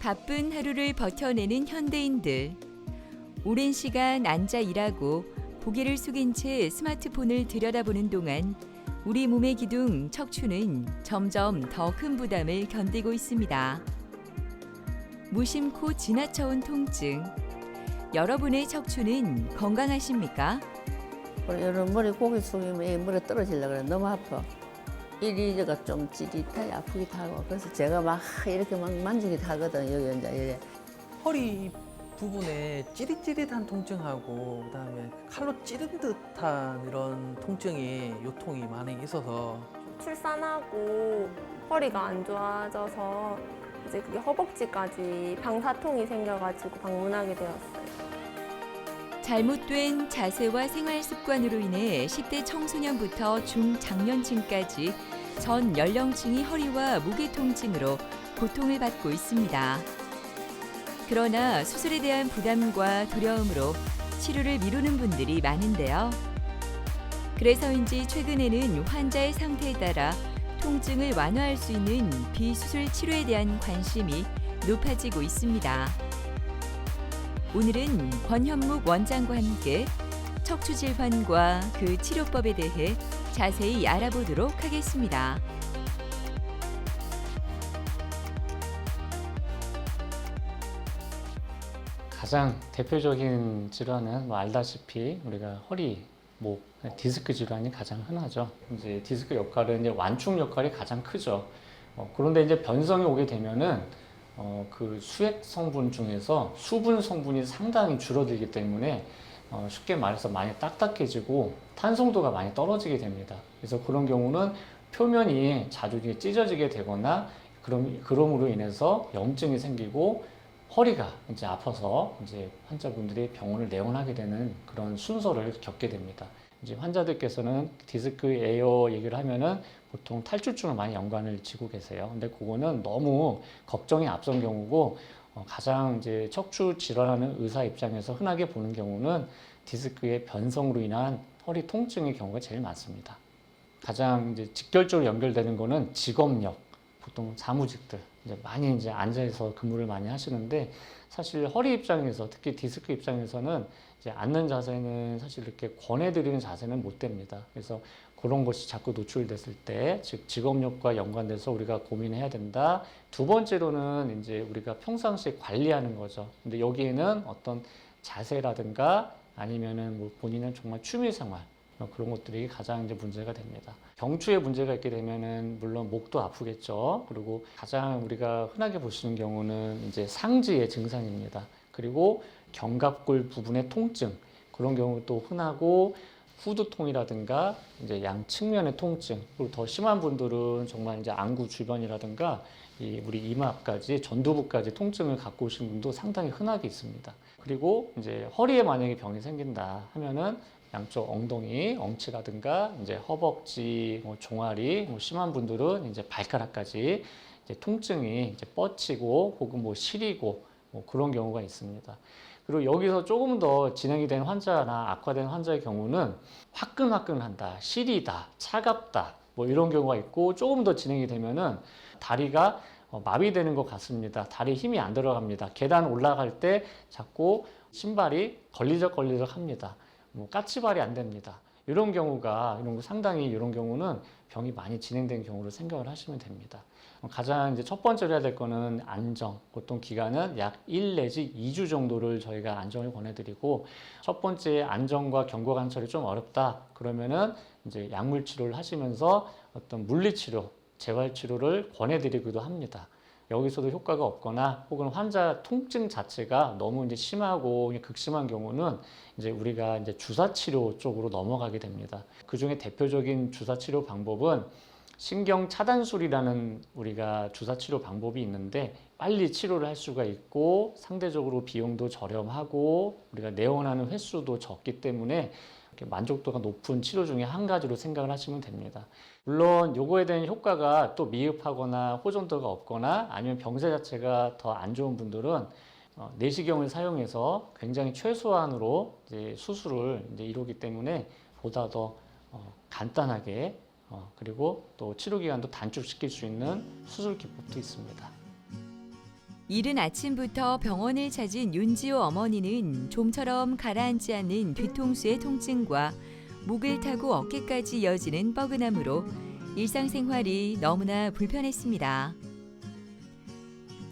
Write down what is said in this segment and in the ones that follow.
바쁜 하루를 버텨내는 현대인들. 오랜 시간 앉아 일하고 고개를 숙인 채 스마트폰을 들여다보는 동안 우리 몸의 기둥 척추는 점점 더 큰 부담을 견디고 있습니다. 무심코 지나쳐온 통증. 여러분의 척추는 건강하십니까? 이런 머리 고개 숙이면 이 머리 떨어지려고 그래. 너무 아파. 이리저가 좀 찌릿하게 아프기도 하고. 그래서 제가 막 이렇게 막 만지기도 하거든. 여기 이제 이래. 허리 부분에 찌릿찌릿한 통증하고 그다음에 칼로 찌른 듯한 이런 통증이 요통이 많이 있어서 출산하고 허리가 안 좋아져서 이제 그게 허벅지까지 방사통이 생겨가지고 방문하게 되었어요. 잘못된 자세와 생활 습관으로 인해 10대 청소년부터 중장년층까지 전 연령층이 허리와 무게 통증으로 고통을 받고 있습니다. 그러나 수술에 대한 부담과 두려움으로 치료를 미루는 분들이 많은데요. 그래서인지 최근에는 환자의 상태에 따라 통증을 완화할 수 있는 비수술 치료에 대한 관심이 높아지고 있습니다. 오늘은 권현묵 원장과 함께 척추 질환과 그 치료법에 대해 자세히 알아보도록 하겠습니다. 가장 대표적인 질환은 알다시피 우리가 허리, 목, 디스크 질환이 가장 흔하죠. 이제 디스크 역할은 이제 완충 역할이 가장 크죠. 그런데 이제 변성이 오게 되면은 그 수액 성분 중에서 수분 성분이 상당히 줄어들기 때문에 쉽게 말해서 많이 딱딱해지고 탄성도가 많이 떨어지게 됩니다. 그래서 그런 경우는 표면이 자주 찢어지게 되거나 그럼으로 인해서 염증이 생기고 허리가 이제 아파서 이제 환자분들이 병원을 내원하게 되는 그런 순서를 겪게 됩니다. 이제 환자들께서는 디스크 에어 얘기를 하면은 보통 탈출증을 많이 연관을 지고 계세요. 근데 그거는 너무 걱정이 앞선 경우고 가장 이제 척추 질환하는 의사 입장에서 흔하게 보는 경우는 디스크의 변성으로 인한 허리 통증의 경우가 제일 많습니다. 가장 이제 직결적으로 연결되는 거는 직업력, 보통 사무직들 이제 많이 이제 앉아서 근무를 많이 하시는데 사실 허리 입장에서 특히 디스크 입장에서는 이제 앉는 자세는 사실 이렇게 권해드리는 자세는 못 됩니다. 그래서 그런 것이 자꾸 노출됐을 때, 즉 직업력과 연관돼서 우리가 고민해야 된다. 두 번째로는 이제 우리가 평상시에 관리하는 거죠. 근데 여기에는 어떤 자세라든가 아니면은 뭐 본인은 정말 취미생활 그런 것들이 가장 이제 문제가 됩니다. 경추에 문제가 있게 되면은 물론 목도 아프겠죠. 그리고 가장 우리가 흔하게 보시는 경우는 이제 상지의 증상입니다. 그리고 견갑골 부분의 통증 그런 경우도 흔하고 후두통이라든가 이제 양 측면의 통증 그리고 더 심한 분들은 정말 이제 안구 주변이라든가 우리 이마 앞까지 전두부까지 통증을 갖고 오신 분도 상당히 흔하게 있습니다. 그리고 이제 허리에 만약에 병이 생긴다 하면은 양쪽 엉덩이, 엉치라든가 이제 허벅지, 종아리, 심한 분들은 이제 발가락까지 이제 통증이 이제 뻗치고 혹은 시리고 그런 경우가 있습니다. 그리고 여기서 조금 더 진행이 된 환자나 악화된 환자의 경우는 화끈화끈한다, 시리다, 차갑다 이런 경우가 있고 조금 더 진행이 되면은 다리가 마비되는 것 같습니다. 다리에 힘이 안 들어갑니다. 계단 올라갈 때 자꾸 신발이 걸리적걸리적 합니다. 까치발이 안 됩니다. 이런 경우가 상당히 이런 경우는 병이 많이 진행된 경우로 생각을 하시면 됩니다. 가장 이제 첫 번째로 해야 될 거는 안정. 보통 기간은 약 1 내지 2주 정도를 저희가 안정을 권해드리고 첫 번째 안정과 경과 관찰이 좀 어렵다. 그러면은 이제 약물 치료를 하시면서 어떤 물리치료, 재활치료를 권해드리기도 합니다. 여기서도 효과가 없거나 혹은 환자 통증 자체가 너무 이제 심하고 극심한 경우는 이제 우리가 이제 주사치료 쪽으로 넘어가게 됩니다. 그 중에 대표적인 주사치료 방법은 신경 차단술이라는 우리가 주사치료 방법이 있는데 빨리 치료를 할 수가 있고 상대적으로 비용도 저렴하고 우리가 내원하는 횟수도 적기 때문에 만족도가 높은 치료 중에 한 가지로 생각을 하시면 됩니다. 물론 요거에 대한 효과가 또 미흡하거나 호전도가 없거나 아니면 병세 자체가 더 안 좋은 분들은 내시경을 사용해서 굉장히 최소한으로 이제 수술을 이제 이루기 때문에 보다 더 간단하게 그리고 또 치료 기간도 단축시킬 수 있는 수술 기법도 있습니다. 이른 아침부터 병원을 찾은 윤지호 어머니는 좀처럼 가라앉지 않는 뒤통수의 통증과 목을 타고 어깨까지 이어지는 뻐근함으로 일상생활이 너무나 불편했습니다.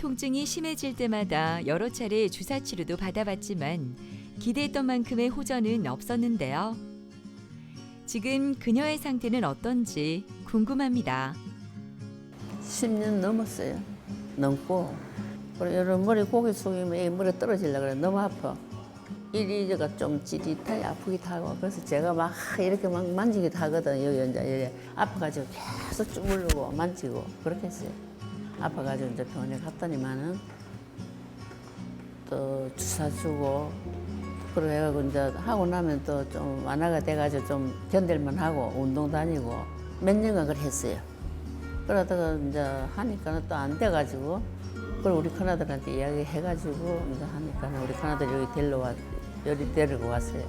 통증이 심해질 때마다 여러 차례 주사 치료도 받아봤지만 기대했던 만큼의 호전은 없었는데요. 지금 그녀의 상태는 어떤지 궁금합니다. 10년 넘었어요. 넘고. 그리고 이런 머리 고개 숙이면 이 머리 떨어지려고 그래. 너무 아파. 이리저가 좀 찌릿하게 아프기도 하고. 그래서 제가 막 이렇게 막 만지기도 하거든. 여기 이제 이래 아파가지고 계속 주물르고 만지고 그렇게 했어요. 아파가지고 이제 병원에 갔더니만은 또 주사 주고 그러고 해가지고 이제 하고 나면 또 좀 완화가 돼가지고 좀 견딜만 하고 운동 다니고 몇 년간 그걸 했어요. 그러다가 이제 하니까는 또 안 돼가지고 그걸 우리 큰아들한테 이야기해가지고 이제 하니까 우리 큰아들 여기 데리고 왔어요.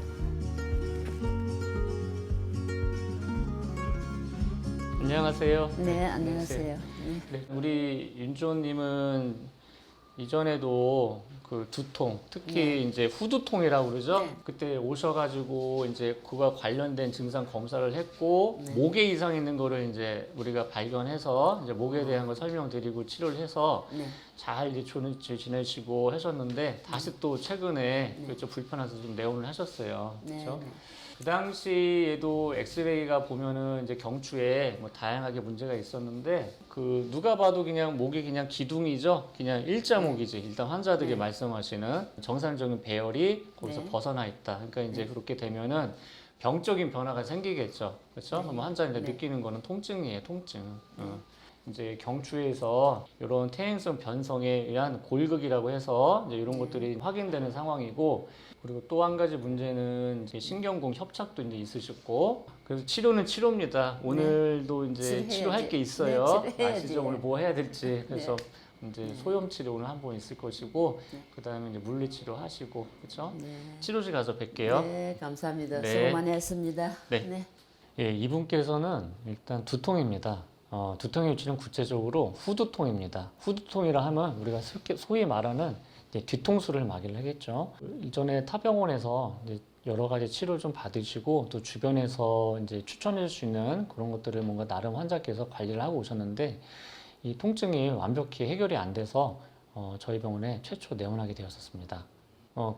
안녕하세요. 네, 안녕하세요. 네, 우리 윤주호님은 이전에도 그 두통, 특히 네. 이제 후두통이라고 그러죠. 네. 그때 오셔가지고 이제 그와 관련된 증상 검사를 했고 네. 목에 이상 있는 거를 이제 우리가 발견해서 이제 목에 대한 걸 설명드리고 치료를 해서 네. 잘 이제 지내시고 하셨는데 다시 또 최근에 좀 불편해서 좀 내원을 하셨어요. 네. 그렇죠? 네. 그 당시에도 엑스레이가 보면은 이제 경추에 뭐 다양하게 문제가 있었는데 그 누가 봐도 그냥 목이 그냥 기둥이죠. 그냥 일자목이지. 일단 환자들이 네. 말씀하시는 정상적인 배열이 거기서 네. 벗어나 있다. 그러니까 이제 그렇게 되면은 병적인 변화가 생기겠죠. 그렇죠? 네. 그럼 환자가 네. 느끼는 거는 통증이에요. 통증. 이제 경추에서 이런 퇴행성 변성에 의한 골극이라고 해서 이제 이런 것들이 확인되는 상황이고, 그리고 또 한 가지 문제는 이제 신경공 협착도 이제 있으셨고, 그래서 치료는 치료입니다. 오늘도 이제 치료해야지. 치료할 게 있어요. 네, 치료해야지. 아시죠? 오늘 뭐 해야 될지. 그래서 이제 소염 치료 오늘 한 번 있을 것이고, 네. 그다음에 이제 물리 치료 하시고, 그렇죠? 네. 치료실 가서 뵐게요. 네, 감사합니다. 네. 수고 많이 했습니다. 네. 예, 이분께서는 일단 두통입니다. 두통의 위치는 구체적으로 후두통입니다. 후두통이라 하면 우리가 소위 말하는 이제 뒤통수를 마개를 하겠죠. 이전에 타병원에서 이제 여러 가지 치료를 좀 받으시고 또 주변에서 이제 추천해 줄 수 있는 그런 것들을 뭔가 나름 환자께서 관리를 하고 오셨는데 이 통증이 완벽히 해결이 안 돼서 저희 병원에 최초 내원하게 되었었습니다.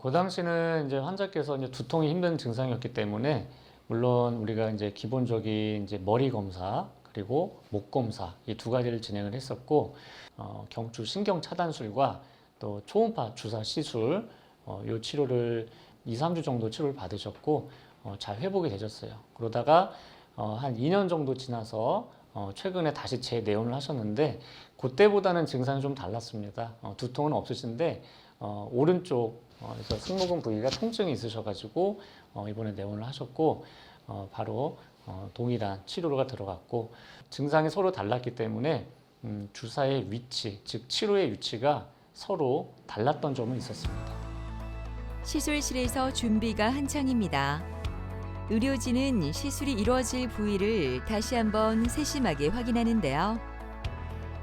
그 당시는 이제 환자께서 이제 두통이 힘든 증상이었기 때문에 물론 우리가 이제 기본적인 이제 머리 검사 그리고 목 검사 이 두 가지를 진행을 했었고 경추 신경 차단술과 또 초음파 주사 시술 이 치료를 2-3주 정도 치료를 받으셨고 잘 회복이 되셨어요. 그러다가 한 2년 정도 지나서 최근에 다시 재내원을 하셨는데 그때보다는 증상이 좀 달랐습니다. 두통은 없으신데 오른쪽에서 승모근 부위가 통증이 있으셔가지고 이번에 내원을 하셨고 바로 동일한 치료가 들어갔고 증상이 서로 달랐기 때문에 주사의 위치, 즉 치료의 위치가 서로 달랐던 점은 있었습니다. 시술실에서 준비가 한창입니다. 의료진은 시술이 이루어질 부위를 다시 한번 세심하게 확인하는데요.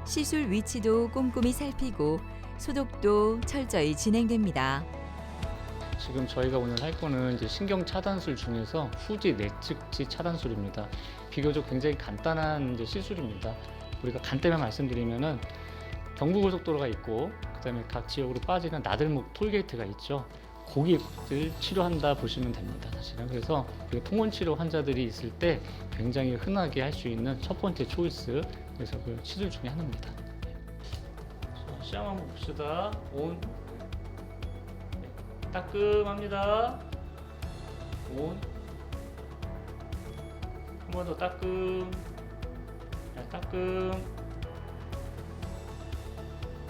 시술 위치도 꼼꼼히 살피고 소독도 철저히 진행됩니다. 지금 저희가 오늘 할 거는 이제 신경 차단술 중에서 후지 내측지 차단술입니다. 비교적 굉장히 간단한 이제 시술입니다. 우리가 간단히 말씀드리면은 경부고속도로가 있고 그다음에 각 지역으로 빠지는 나들목 톨게이트가 있죠. 거기를 치료한다 보시면 됩니다. 사실은 그래서 통원 치료 환자들이 있을 때 굉장히 흔하게 할 수 있는 첫 번째 초이스, 그래서 그 시술 중에 하나입니다. 자, 시험 한번 봅시다. 온. 따끔합니다. 온. 한 번 더 따끔. 자, 따끔.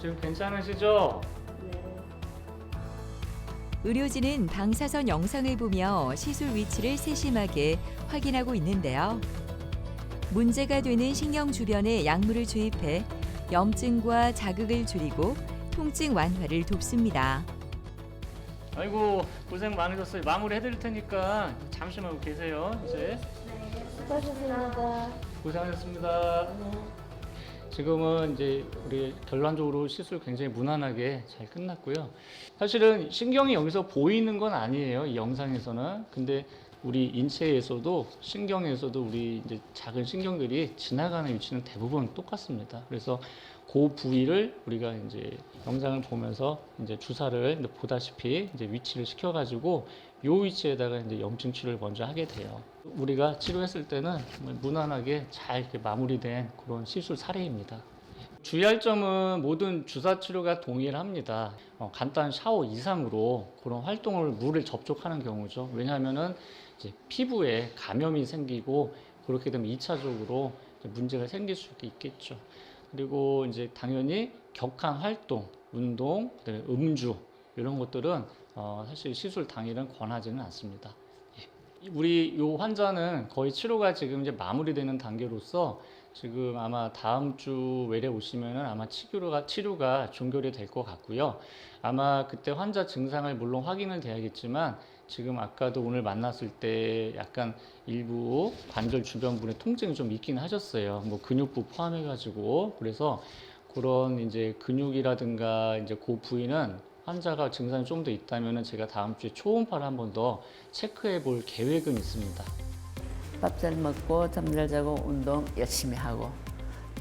지금 괜찮으시죠? 의료진은 방사선 영상을 보며 시술 위치를 세심하게 확인하고 있는데요. 문제가 되는 신경 주변에 약물을 주입해 염증과 자극을 줄이고 통증 완화를 돕습니다. 아이고 고생 많으셨어요. 마무리 해드릴 테니까 잠시만 여기 계세요. 이제 수고하셨습니다. 고생하셨습니다. 지금은 이제 우리 결론적으로 시술 굉장히 무난하게 잘 끝났고요. 사실은 신경이 여기서 보이는 건 아니에요. 이 영상에서는. 근데 우리 인체에서도 신경에서도 우리 이제 작은 신경들이 지나가는 위치는 대부분 똑같습니다. 그래서 그 부위를 우리가 이제 영상을 보면서 이제 주사를 보다시피 이제 위치를 시켜가지고 요 위치에다가 이제 염증 치료를 먼저 하게 돼요. 우리가 치료했을 때는 무난하게 잘 이렇게 마무리된 그런 시술 사례입니다. 주의할 점은 모든 주사 치료가 동일합니다. 간단한 샤워 이상으로 그런 활동을 물을 접촉하는 경우죠. 왜냐하면은 이제 피부에 감염이 생기고 그렇게 되면 2차적으로 문제가 생길 수 있겠죠. 그리고 이제 당연히 격한 활동, 운동, 그다음에 음주 이런 것들은 사실 시술 당일은 권하지는 않습니다. 예. 우리 요 환자는 거의 치료가 지금 이제 마무리되는 단계로서 지금 아마 다음 주 외래 오시면은 아마 치료가 종결이 될 것 같고요. 아마 그때 환자 증상을 물론 확인을 돼야겠지만 지금 아까도 오늘 만났을 때 약간 일부 관절 주변부에 통증이 좀 있긴 하셨어요. 뭐 근육부 포함해가지고 그래서 그런 이제 근육이라든가 이제 그 부위는 환자가 증상이 좀 더 있다면은 제가 다음 주에 초음파를 한 번 더 체크해 볼 계획은 있습니다. 밥 잘 먹고 잠 잘 자고 운동 열심히 하고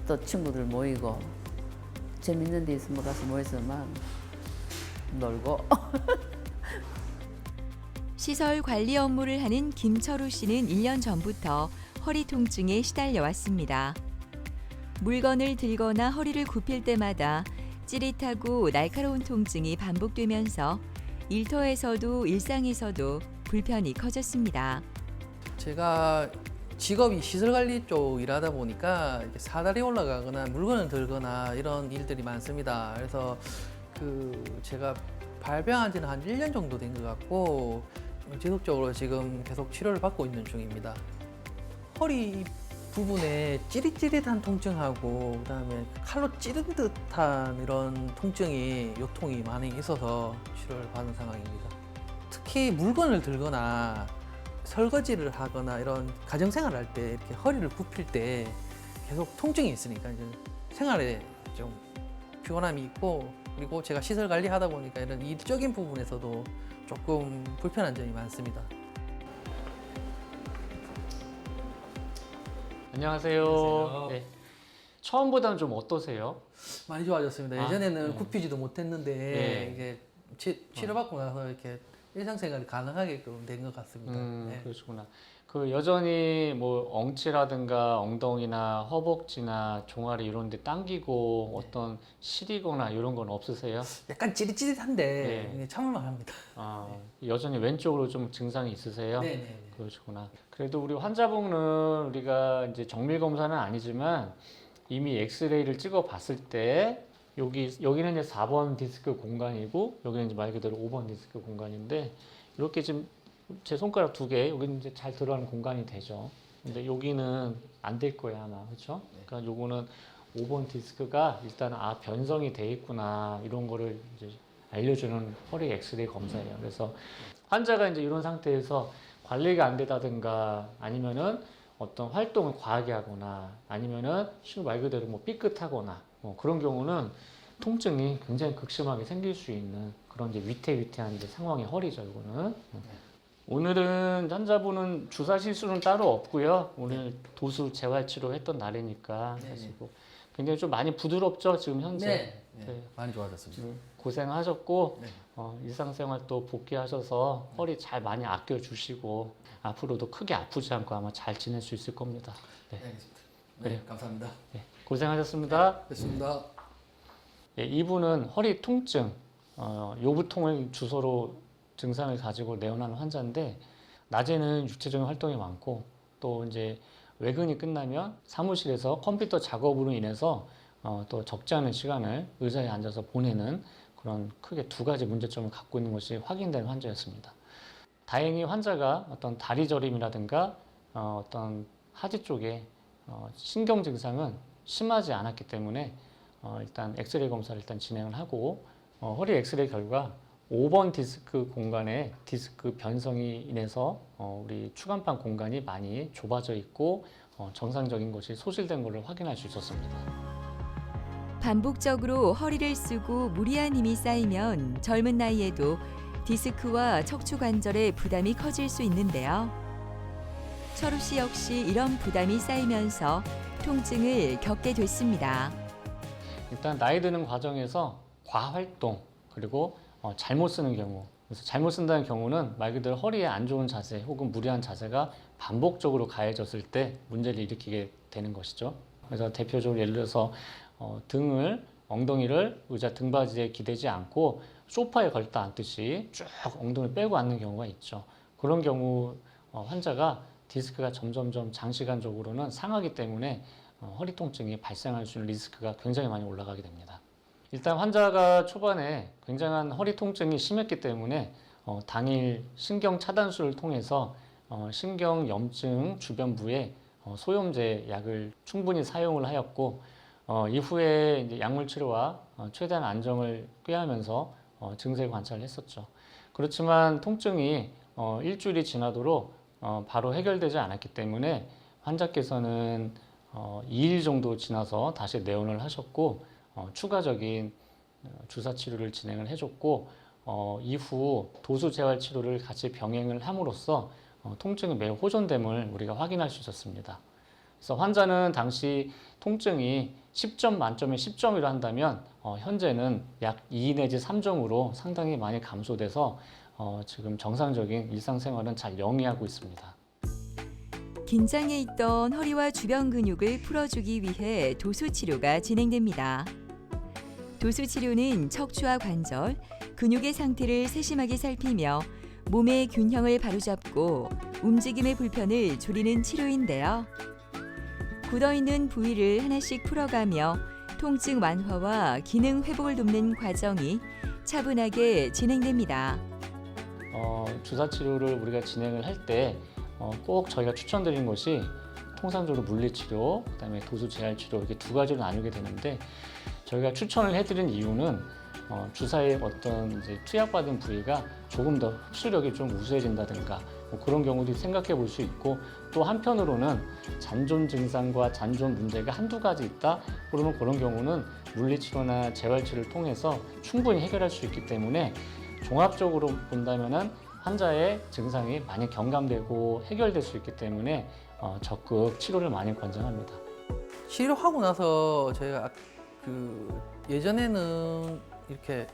또 친구들 모이고 재밌는 데 있으면 가서 모여서 막 놀고 시설 관리 업무를 하는 김철우 씨는 1년 전부터 허리 통증에 시달려 왔습니다. 물건을 들거나 허리를 굽힐 때마다 찌릿하고 날카로운 통증이 반복되면서 일터에서도 일상에서도 불편이 커졌습니다. 제가 직업이 시설관리 쪽 일하다 보니까 이렇게 사다리 올라가거나 물건을 들거나 이런 일들이 많습니다. 그래서 제가 발병한 지는 한 1년 정도 된 것 같고 지속적으로 지금 계속 치료를 받고 있는 중입니다. 허리 부분에 찌릿찌릿한 통증하고 그다음에 칼로 찌른 듯한 이런 통증이 요통이 많이 있어서 치료를 받는 상황입니다. 특히 물건을 들거나 설거지를 하거나 이런 가정생활을 할 때 이렇게 허리를 굽힐 때 계속 통증이 있으니까 이제 생활에 좀 피곤함이 있고 그리고 제가 시설 관리하다 보니까 이런 일적인 부분에서도 조금 불편한 점이 많습니다. 안녕하세요. 안녕하세요. 네. 처음보다는 좀 어떠세요? 많이 좋아졌습니다. 아, 예전에는 네. 굽히지도 못했는데 네. 이게 치료받고 나서 이렇게 일상생활이 가능하게끔 된 것 같습니다. 네. 그러시구나. 그 여전히 뭐 엉치라든가 엉덩이나 허벅지나 종아리 이런 데 당기고 어떤 시리거나 이런 건 없으세요? 약간 찌릿찌릿한데 네. 이게 참을만 합니다. 여전히 왼쪽으로 좀 증상이 있으세요? 네네. 그러시구나. 그래도 우리 환자분은 우리가 이제 정밀 검사는 아니지만 이미 엑스레이를 찍어 봤을 때 여기는 이제 4번 디스크 공간이고 여기는 이제 말 그대로 5번 디스크 공간인데 이렇게 지금 제 손가락 2개 여기는 이제 잘 들어가는 공간이 되죠. 근데 여기는 안 될 거예요 아마 그렇죠? 그러니까 요거는 5번 디스크가 일단 변성이 돼 있구나 이런 거를 이제 알려주는 허리 엑스레이 검사예요. 그래서 환자가 이제 이런 상태에서 관리가 안 되다든가 아니면은 어떤 활동을 과하게 하거나 아니면은 쉬운 말 그대로 뭐 삐끗하거나 그런 경우는 통증이 굉장히 극심하게 생길 수 있는 그런 이제 위태위태한 이제 상황의 허리죠, 이거는. 오늘은 환자분은 주사 실수는 따로 없고요. 오늘 도수 재활치료 했던 날이니까 사실 뭐 굉장히 좀 많이 부드럽죠, 지금 현재. 네. 많이 좋아졌습니다. 고생하셨고 네. 일상생활 또 복귀하셔서 허리 잘 많이 아껴주시고 앞으로도 크게 아프지 않고 아마 잘 지낼 수 있을 겁니다. 네. 알겠습니다. 네, 감사합니다. 네, 고생하셨습니다. 됐습니다. 예, 이분은 허리 통증, 요부통을 주소로 증상을 가지고 내원하는 환자인데 낮에는 육체적인 활동이 많고 또 이제 외근이 끝나면 사무실에서 컴퓨터 작업으로 인해서 또 적지 않은 시간을 의자에 앉아서 보내는 그런 크게 2가지 문제점을 갖고 있는 것이 확인된 환자였습니다. 다행히 환자가 어떤 다리 저림이라든가 어떤 하지 쪽에 신경 증상은 심하지 않았기 때문에 일단 엑스레이 검사를 일단 진행을 하고 허리 엑스레이 결과 5번 디스크 공간에 디스크 변성이 인해서 우리 추간판 공간이 많이 좁아져 있고 정상적인 것이 소실된 것을 확인할 수 있었습니다. 반복적으로 허리를 쓰고 무리한 힘이 쌓이면 젊은 나이에도 디스크와 척추 관절의 부담이 커질 수 있는데요. 철우 씨 역시 이런 부담이 쌓이면서 통증을 겪게 됐습니다. 일단 나이 드는 과정에서 과활동 그리고 잘못 쓰는 경우, 그래서 잘못 쓴다는 경우는 말 그대로 허리에 안 좋은 자세 혹은 무리한 자세가 반복적으로 가해졌을 때 문제를 일으키게 되는 것이죠. 그래서 대표적으로 예를 들어서 등을, 엉덩이를 의자 등받이에 기대지 않고 소파에 걸다 앉듯이 쭉 엉덩이를 빼고 앉는 경우가 있죠. 그런 경우 환자가 디스크가 점점점 장시간적으로는 상하기 때문에 허리 통증이 발생할 수 있는 리스크가 굉장히 많이 올라가게 됩니다. 일단 환자가 초반에 굉장한 허리 통증이 심했기 때문에 당일 신경 차단술을 통해서 신경 염증 주변부에 소염제 약을 충분히 사용을 하였고 이후에 이제 약물 치료와 최대한 안정을 꾀하면서 증세 관찰을 했었죠. 그렇지만 통증이 일주일이 지나도록 바로 해결되지 않았기 때문에 환자께서는 2일 정도 지나서 다시 내원을 하셨고 추가적인 주사 치료를 진행을 해줬고 이후 도수 재활 치료를 같이 병행을 함으로써 통증이 매우 호전됨을 우리가 확인할 수 있었습니다. 그래서 환자는 당시 통증이 10점 만점에 10점이라 한다면 현재는 약 2 내지 3점으로 상당히 많이 감소돼서 지금 정상적인 일상생활은 잘 영위하고 있습니다. 긴장해 있던 허리와 주변 근육을 풀어주기 위해 도수 치료가 진행됩니다. 도수 치료는 척추와 관절, 근육의 상태를 세심하게 살피며 몸의 균형을 바로잡고 움직임의 불편을 줄이는 치료인데요. 굳어있는 부위를 하나씩 풀어가며 통증 완화와 기능 회복을 돕는 과정이 차분하게 진행됩니다. 주사 치료를 우리가 진행을 할 때 꼭 저희가 추천드리는 것이 통상적으로 물리치료, 그다음에 도수 재활 치료 이렇게 두 가지로 나누게 되는데 저희가 추천을 해드린 이유는 주사의 어떤 이제 투약받은 부위가 조금 더 흡수력이 좀 우수해진다든가 그런 경우도 생각해 볼 수 있고 또 한편으로는 잔존 증상과 잔존 문제가 한두 가지 있다 그러면 그런 경우는 물리치료나 재활치료를 통해서 충분히 해결할 수 있기 때문에 종합적으로 본다면은 환자의 증상이 많이 경감되고 해결될 수 있기 때문에 적극 치료를 많이 권장합니다. 치료하고 나서 저희가 예전에는 이렇게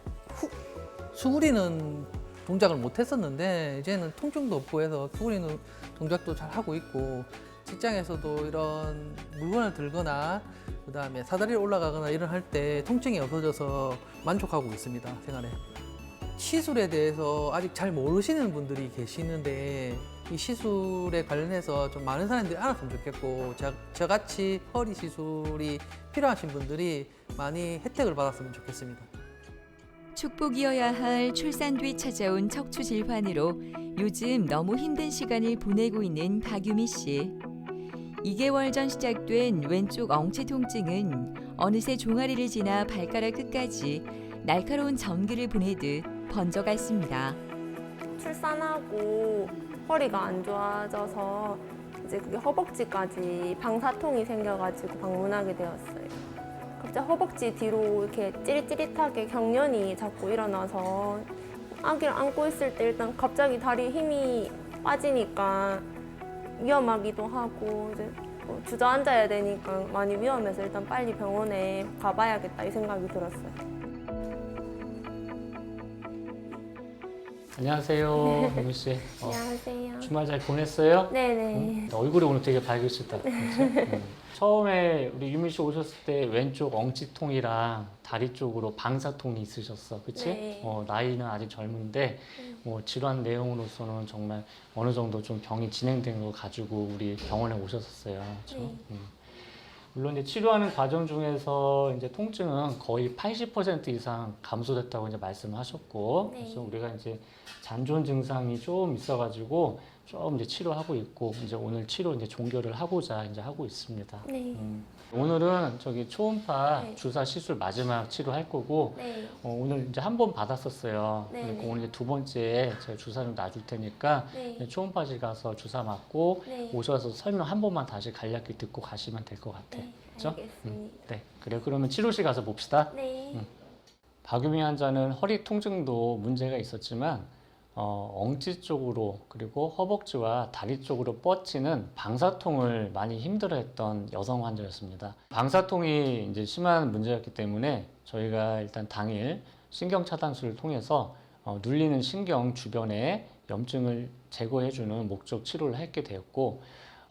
수그리는 동작을 못 했었는데 이제는 통증도 없고 해서 수그리는 동작도 잘 하고 있고 직장에서도 이런 물건을 들거나 그다음에 사다리를 올라가거나 이런 할 때 통증이 없어져서 만족하고 있습니다, 생활에. 시술에 대해서 아직 잘 모르시는 분들이 계시는데 이 시술에 관련해서 좀 많은 사람들이 알았으면 좋겠고 저같이 허리 시술이 필요하신 분들이 많이 혜택을 받았으면 좋겠습니다. 축복이어야 할 출산 뒤 찾아온 척추 질환으로 요즘 너무 힘든 시간을 보내고 있는 박유미 씨. 2개월 전 시작된 왼쪽 엉치 통증은 어느새 종아리를 지나 발가락 끝까지 날카로운 전기를 보내듯 번져갔습니다. 출산하고 허리가 안 좋아져서 이제 그게 허벅지까지 방사통이 생겨가지고 방문하게 되었어요. 갑자기 허벅지 뒤로 이렇게 찌릿찌릿하게 경련이 자꾸 일어나서 아기를 안고 있을 때 일단 갑자기 다리에 힘이 빠지니까 위험하기도 하고 이제 주저앉아야 되니까 많이 위험해서 일단 빨리 병원에 가봐야겠다 이 생각이 들었어요. 안녕하세요, 유미 씨. 안녕하세요. 주말 잘 보냈어요? 네네. 얼굴이 오늘 되게 밝으시다. 그렇죠? 처음에 우리 유미 씨 오셨을 때 왼쪽 엉치통이랑 다리 쪽으로 방사통이 있으셨어, 그치? 네. 나이는 아직 젊은데 질환 내용으로서는 정말 어느 정도 좀 병이 진행된 거 가지고 우리 병원에 오셨었어요. 그렇죠? 네. 물론 이제 치료하는 과정 중에서 이제 통증은 거의 80% 이상 감소됐다고 이제 말씀하셨고, 네. 그래서 우리가 이제 잔존 증상이 좀 있어가지고 좀 이제 치료하고 있고, 이제 오늘 치료 이제 종결을 하고자 이제 하고 있습니다. 네. 오늘은 저기 초음파 네. 주사 시술 마지막 치료할 거고, 네. 오늘 이제 한 번 받았었어요. 네, 그러니까 네. 오늘 이제 두 번째 제가 주사 좀 놔줄 테니까 네. 초음파실 가서 주사 맞고 네. 오셔서 설명 한 번만 다시 간략히 듣고 가시면 될 것 같아. 네. 알겠죠? 알겠습니다. 네, 그래요. 그러면 치료실 가서 봅시다. 네. 박유미 환자는 허리 통증도 문제가 있었지만 엉치 쪽으로 그리고 허벅지와 다리 쪽으로 뻗치는 방사통을 많이 힘들어했던 여성 환자였습니다. 방사통이 이제 심한 문제였기 때문에 저희가 일단 당일 신경 차단술을 통해서 눌리는 신경 주변에 염증을 제거해주는 목적 치료를 하게 되었고,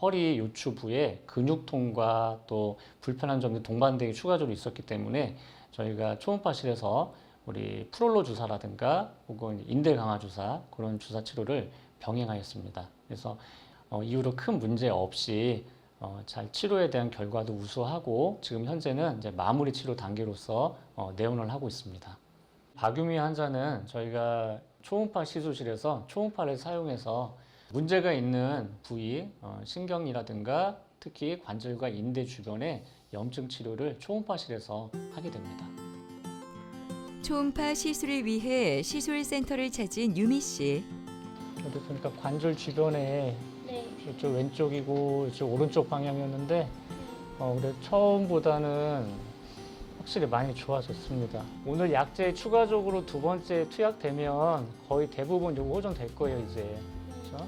허리 요추부에 근육통과 또 불편한 점이 동반되게 추가적으로 있었기 때문에 저희가 초음파실에서 우리 프롤로 주사라든가 혹은 인대 강화 주사, 그런 주사 치료를 병행하였습니다. 그래서 이후로 큰 문제 없이 잘 치료에 대한 결과도 우수하고 지금 현재는 이제 마무리 치료 단계로서 내원을 하고 있습니다. 박유미 환자는 저희가 초음파 시술실에서 초음파를 사용해서 문제가 있는 부위, 신경이라든가 특히 관절과 인대 주변의 염증 치료를 초음파실에서 하게 됩니다. 초음파 시술을 위해 시술센터를 찾은 유미 씨. 여기 보니까 관절 주변에 네. 이쪽 왼쪽이고 이쪽 오른쪽 방향이었는데 그래 처음보다는 확실히 많이 좋아졌습니다. 오늘 약제 추가적으로 두 번째 투약되면 거의 대부분 요거 호전될 거예요 이제. 그렇죠?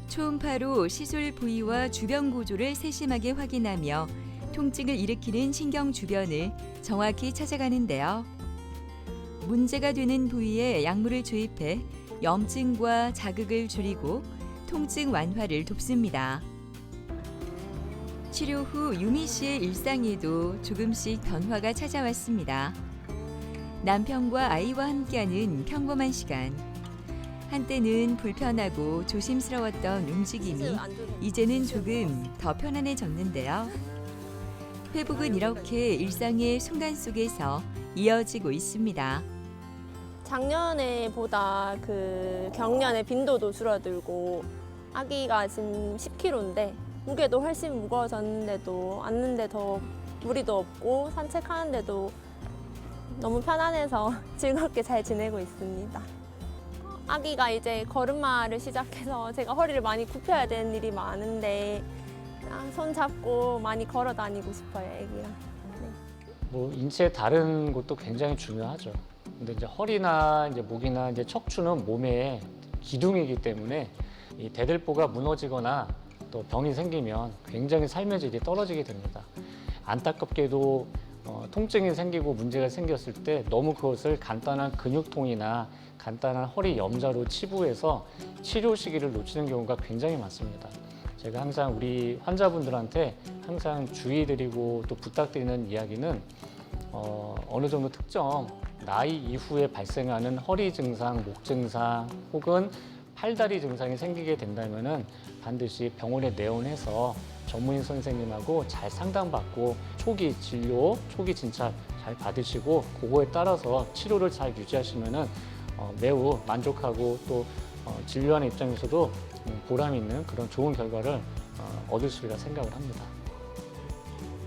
초음파로 시술 부위와 주변 구조를 세심하게 확인하며 통증을 일으키는 신경 주변을 정확히 찾아가는데요. 문제가 되는 부위에 약물을 주입해 염증과 자극을 줄이고 통증 완화를 돕습니다. 치료 후 유미 씨의 일상에도 조금씩 변화가 찾아왔습니다. 남편과 아이와 함께하는 평범한 시간. 한때는 불편하고 조심스러웠던 움직임이 이제는 조금 더 편안해졌는데요. 회복은 이렇게 일상의 순간 속에서 이어지고 있습니다. 작년에보다 그 경련의 빈도도 줄어들고 아기가 지금 10kg인데 무게도 훨씬 무거워졌는데도 앉는데 더 무리도 없고 산책하는데도 너무 편안해서 즐겁게 잘 지내고 있습니다. 아기가 이제 걸음마를 시작해서 제가 허리를 많이 굽혀야 되는 일이 많은데 그냥 손 잡고 많이 걸어 다니고 싶어요, 아기랑. 뭐 인체의 다른 곳도 굉장히 중요하죠. 근데 이제 허리나 이제 목이나 이제 척추는 몸의 기둥이기 때문에 이 대들보가 무너지거나 또 병이 생기면 굉장히 삶의 질이 떨어지게 됩니다. 안타깝게도 통증이 생기고 문제가 생겼을 때 너무 그것을 간단한 근육통이나 간단한 허리 염자로 치부해서 치료 시기를 놓치는 경우가 굉장히 많습니다. 제가 항상 우리 환자분들한테 항상 주의드리고 또 부탁드리는 이야기는 어느 정도 특정 나이 이후에 발생하는 허리 증상, 목 증상 혹은 팔다리 증상이 생기게 된다면은 반드시 병원에 내원해서 전문의 선생님하고 잘 상담받고 초기 진료, 초기 진찰 잘 받으시고 그거에 따라서 치료를 잘 유지하시면은 매우 만족하고 또 진료하는 입장에서도 보람 있는 그런 좋은 결과를 얻으시리라 생각을 합니다.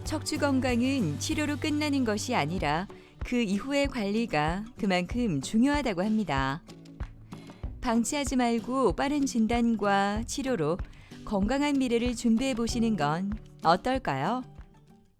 척추 건강은 치료로 끝나는 것이 아니라 그 이후의 관리가 그만큼 중요하다고 합니다. 방치하지 말고 빠른 진단과 치료로 건강한 미래를 준비해 보시는 건 어떨까요?